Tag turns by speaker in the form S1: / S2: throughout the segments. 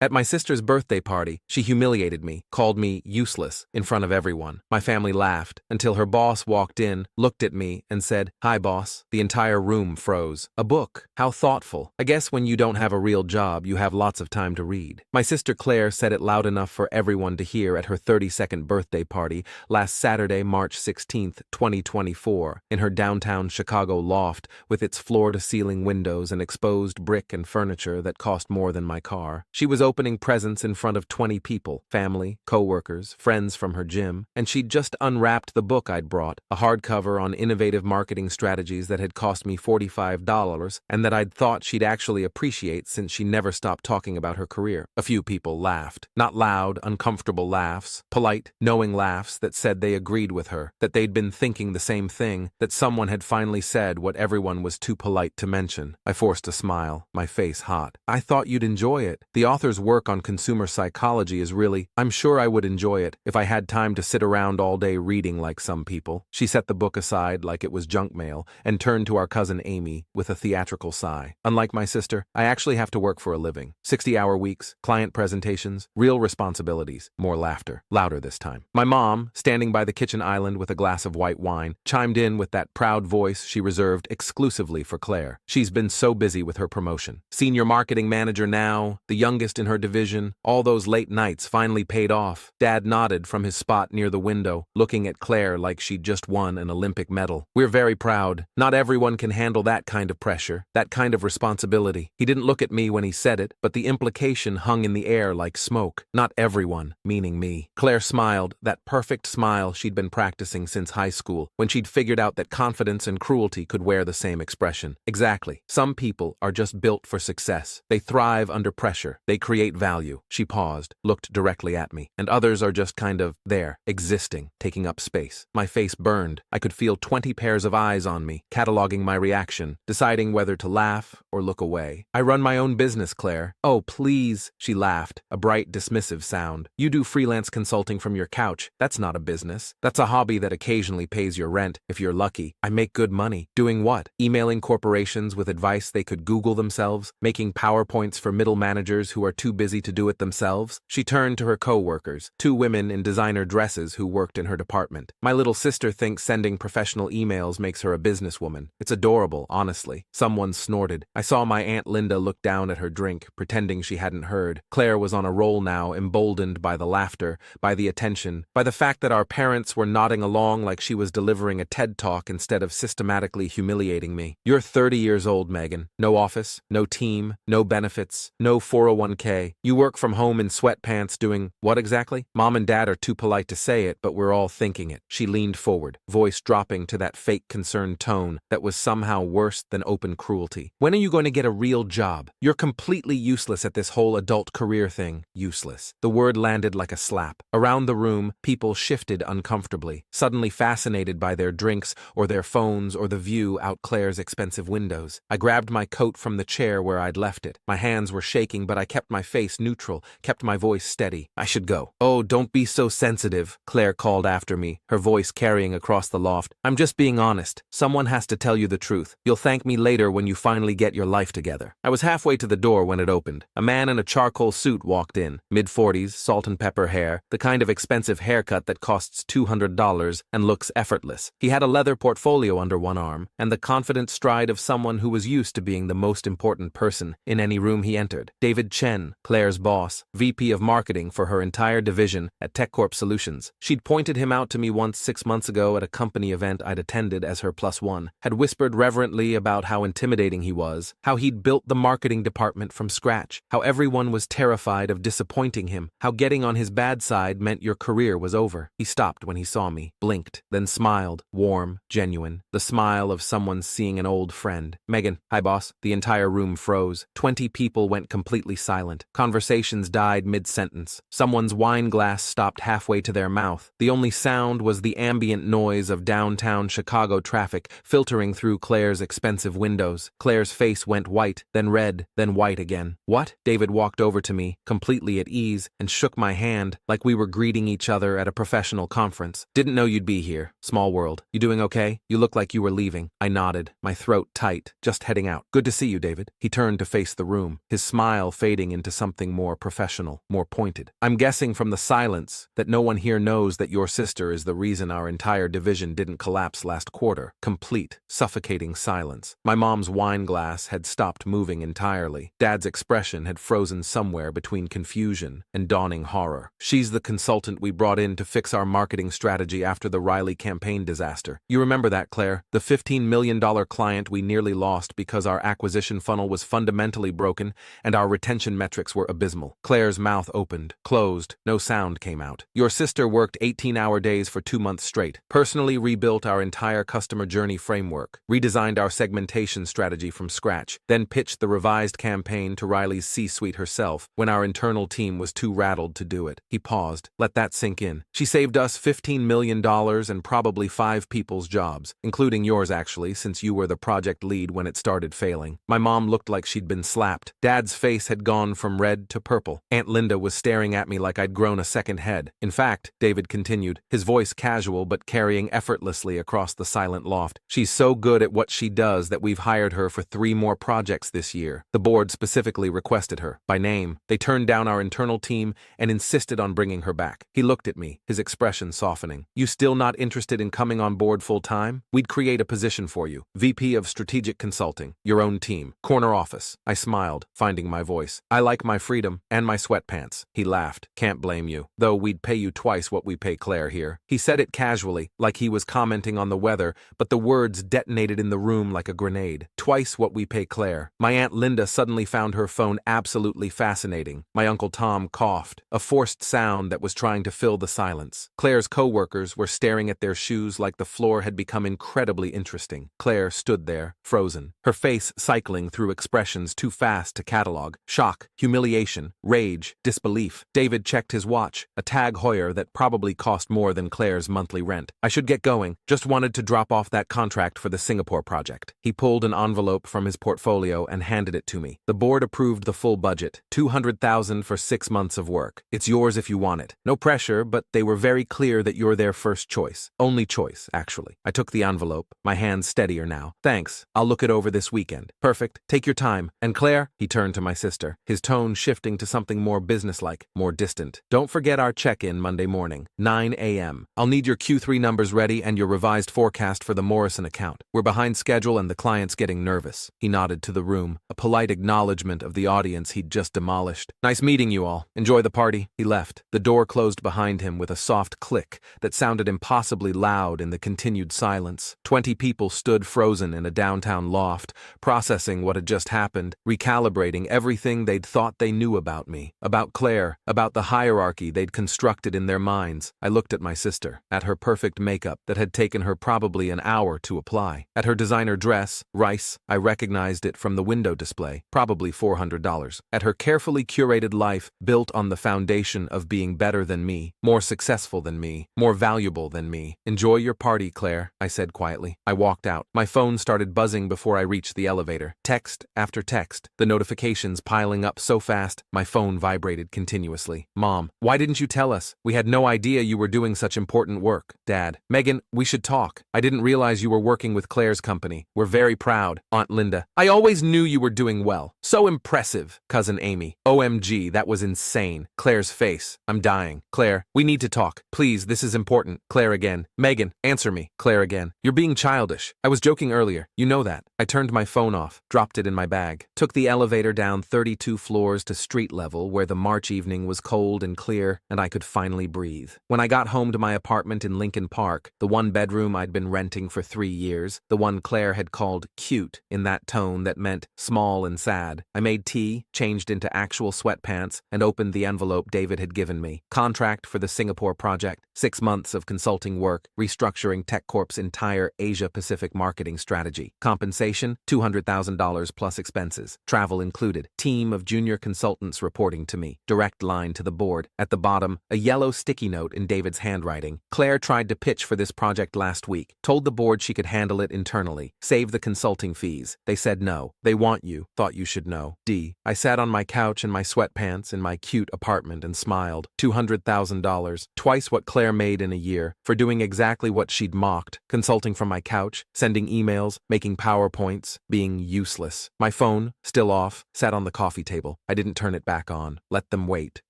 S1: At my sister's birthday party, she humiliated me, called me useless in front of everyone. My family laughed until her boss walked in, looked at me, and said, "Hi, boss." The entire room froze. A book. How thoughtful. I guess when you don't have a real job, you have lots of time to read. My sister Claire said it loud enough for everyone to hear at her 32nd birthday party last Saturday, March 16th, 2024, in her downtown Chicago loft with its floor-to-ceiling windows and exposed brick and furniture that cost more than my car. She was opening presents in front of 20 people, family, co-workers, friends from her gym, and she'd just unwrapped the book I'd brought, a hardcover on innovative marketing strategies that had cost me $45 and that I'd thought she'd actually appreciate since she never stopped talking about her career. A few people laughed. Not loud, uncomfortable laughs, polite, knowing laughs that said they agreed with her, that they'd been thinking the same thing, that someone had finally said what everyone was too polite to mention. I forced a smile, my face hot. "I thought you'd enjoy it. The author's work on consumer psychology is really, I'm sure I would enjoy it if I had time to sit around all day reading like some people." She set the book aside like it was junk mail and turned to our cousin Amy with a theatrical sigh. "Unlike my sister, I actually have to work for a living. 60-hour weeks, client presentations, real responsibilities." More laughter, louder this time. My mom, standing by the kitchen island with a glass of white wine, chimed in with that proud voice she reserved exclusively for Claire. She's been so busy with her promotion. Senior marketing manager now, the youngest in her division, all those late nights finally paid off. Dad nodded from his spot near the window, looking at Claire like she'd just won an Olympic medal. "We're very proud. Not everyone can handle that kind of pressure, that kind of responsibility." He didn't look at me when he said it, but the implication hung in the air like smoke. Not everyone, meaning me. Claire smiled, that perfect smile she'd been practicing since high school, when she'd figured out that confidence and cruelty could wear the same expression. Exactly. Some people are just built for success. They thrive under pressure. They create value. She paused, looked directly at me. And others are just kind of there, existing, taking up space. My face burned. I could feel 20 pairs of eyes on me, cataloging my reaction, deciding whether to laugh or look away. "I run my own business, Claire." "Oh, please," she laughed, a bright, dismissive sound. "You do freelance consulting from your couch. That's not a business. That's a hobby that occasionally pays your rent, if you're lucky. I make good money." "Doing what?" "Emailing corporations with advice they could Google themselves, making PowerPoints for middle managers who are too busy to do it themselves." She turned to her co-workers, two women in designer dresses who worked in her department. "My little sister thinks sending professional emails makes her a businesswoman. It's adorable, honestly." Someone snorted. I saw my Aunt Linda look down at her drink, pretending she hadn't heard. Claire was on a roll now, emboldened by the laughter, by the attention, by the fact that our parents were nodding along like she was delivering a TED Talk instead of systematically humiliating me. "You're 30 years old, Megan. No office, no team, no benefits, no 401k. You work from home in sweatpants doing what exactly? Mom and Dad are too polite to say it, but we're all thinking it." She leaned forward, voice dropping to that fake concerned tone that was somehow worse than open cruelty. "When are you going to get a real job? You're completely useless at this whole adult career thing." Useless. The word landed like a slap. Around the room, people shifted uncomfortably, suddenly fascinated by their drinks or their phones or the view out Claire's expensive windows. I grabbed my coat from the chair where I'd left it. My hands were shaking, but I kept my face neutral, kept my voice steady. "I should go." "Oh, don't be so sensitive," Claire called after me, her voice carrying across the loft. "I'm just being honest. Someone has to tell you the truth. You'll thank me later when you finally get your life together." I was halfway to the door when it opened. A man in a charcoal suit walked in, mid-40s, salt and pepper hair, the kind of expensive haircut that costs $200 and looks effortless. He had a leather portfolio under one arm, and the confident stride of someone who was used to being the most important person in any room he entered. David Chen, Claire's boss, VP of marketing for her entire division at TechCorp Solutions. She'd pointed him out to me once 6 months ago at a company event I'd attended as her +1, had whispered reverently about how intimidating he was, how he'd built the marketing department from scratch, how everyone was terrified of disappointing him, how getting on his bad side meant your career was over. He stopped when he saw me, blinked, then smiled, warm, genuine, the smile of someone seeing an old friend. "Megan." "Hi, boss." The entire room froze. 20 people went completely silent. Conversations died mid-sentence. Someone's wine glass stopped halfway to their mouth. The only sound was the ambient noise of downtown Chicago traffic filtering through Claire's expensive windows. Claire's face went white, then red, then white again. "What?" David walked over to me, completely at ease, and shook my hand like we were greeting each other at a professional conference. "Didn't know you'd be here. Small world. You doing okay? You look like you were leaving." I nodded, my throat tight. "Just heading out." "Good to see you, David." He turned to face the room, his smile fading into something more professional, more pointed. I'm guessing from the silence that no one here knows that your sister is the reason our entire division didn't collapse last quarter. Complete, suffocating silence. My mom's wine glass had stopped moving entirely. Dad's expression had frozen somewhere between confusion and dawning horror. She's the consultant we brought in to fix our marketing strategy after the Riley campaign disaster. You remember that, Claire? The $15 million client we nearly lost because our acquisition funnel was fundamentally broken and our retention metrics were abysmal. Claire's mouth opened, closed, no sound came out. Your sister worked 18-hour days for 2 months straight, personally rebuilt our entire customer journey framework, redesigned our segmentation strategy from scratch, then pitched the revised campaign to Riley's C-suite herself when our internal team was too rattled to do it. He paused. Let that sink in. She saved us $15 million and probably 5 people's jobs, including yours actually, since you were the project lead when it started failing. My mom looked like she'd been slapped. Dad's face had gone from red to purple. Aunt Linda was staring at me like I'd grown a second head. In fact, David continued, his voice casual but carrying effortlessly across the silent loft, she's so good at what she does that we've hired her for 3 more projects this year. The board specifically requested her, by name. They turned down our internal team and insisted on bringing her back. He looked at me, his expression softening. You still not interested in coming on board full-time? We'd create a position for you. VP of Strategic Consulting, your own team, corner office. I smiled, finding my voice. I like my freedom and my sweatpants. He laughed. Can't blame you. Though we'd pay you twice what we pay Claire here. He said it casually, like he was commenting on the weather, but the words detonated in the room like a grenade. Twice what we pay Claire. My Aunt Linda suddenly found her phone absolutely fascinating. My Uncle Tom coughed, a forced sound that was trying to fill the silence. Claire's co-workers were staring at their shoes like the floor had become incredibly interesting. Claire stood there, frozen, her face cycling through expressions too fast to catalog. Shock, humiliation, rage, disbelief. David checked his watch, a Tag Heuer that probably cost more than Claire's monthly rent. I should get going. Just wanted to drop off that contract for the Singapore project. He pulled an envelope from his portfolio and handed it to me. The board approved the full budget, $200,000 for 6 months of work. It's yours if you want it. No pressure, but they were very clear that you're their first choice. Only choice, actually. I took the envelope, my hands steadier now. Thanks. I'll look it over this weekend. Perfect. Take your time. And Claire, he turned to my sister, his tone shifting to something more businesslike, more distant. Don't forget our check-in Monday morning, 9 a.m. I'll need your Q3 numbers ready and your revised forecast for the Morrison account. We're behind schedule and the client's getting nervous. He nodded to the room, a polite acknowledgement of the audience he'd just demolished. Nice meeting you all. Enjoy the party. He left. The door closed behind him with a soft click that sounded impossibly loud in the continued silence. 20 people stood frozen in a downtown loft, processing what had just happened, recalibrating everything they'd thought they knew about me, about Claire, about the hierarchy they'd constructed in their minds. I looked at my sister, at her perfect makeup that had taken her probably an hour to apply, at her designer dress, Rice, I recognized it from the window display, probably $400, at her carefully curated life built on the foundation of being better than me, more successful than me, more valuable than me. Enjoy your party, Claire, I said quietly. I walked out. My phone started buzzing before I reached the elevator. Text after text, the notifications piling up so fast, my phone vibrated continuously. Mom, why didn't you tell us? We had no idea you were doing such important work. Dad, Megan, we should talk. I didn't realize you were working with Claire's company. We're very proud. Aunt Linda, I always knew you were doing well. So impressive. Cousin Amy, OMG, that was insane. Claire's face, I'm dying. Claire, we need to talk. Please, this is important. Claire again. Megan, answer me. Claire again. You're being childish. I was joking earlier. You know that. I turned my phone off, dropped it in my bag, took the elevator down 32 floors to street level where the March evening was cold and clear and I could finally breathe. When I got home to my apartment in Lincoln Park, the one bedroom I'd been renting for 3 years, the one Claire had called cute in that tone that meant small and sad, I made tea, changed into actual sweatpants, and opened the envelope David had given me. Contract for the Singapore project, 6 months of consulting work, restructuring TechCorp's entire Asia-Pacific marketing strategy. Compensation, $200,000 plus expenses. Travel included. Team of junior consultants reporting to me. Direct line to the board. At the bottom, a yellow sticky note in David's handwriting. Claire tried to pitch for this project last week. Told the board she could handle it internally. Save the consulting fees. They said no. They want you. Thought you should know. D. I sat on my couch in my sweatpants in my cute apartment and smiled. $200,000. Twice what Claire made in a year. For doing exactly what she'd mocked. Consulting from my couch. Sending emails. Making PowerPoints. Being useless. My phone, still off, sat on the coffee table. table. I didn't turn it back on. Let them wait.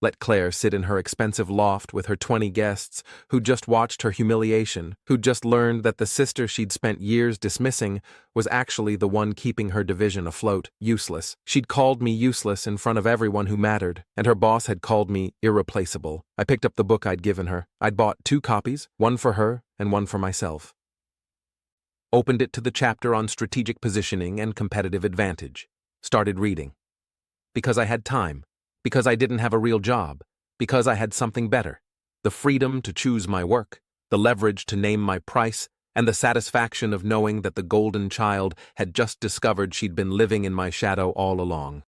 S1: Let Claire sit in her expensive loft with her 20 guests who'd just watched her humiliation, who'd just learned that the sister she'd spent years dismissing was actually the one keeping her division afloat. Useless. She'd called me useless in front of everyone who mattered, and her boss had called me irreplaceable. I picked up the book I'd given her. I'd bought 2 copies, one for her and one for myself. Opened it to the chapter on strategic positioning and competitive advantage. Started reading. Because I had time. Because I didn't have a real job. Because I had something better. The freedom to choose my work, the leverage to name my price, and the satisfaction of knowing that the golden child had just discovered she'd been living in my shadow all along.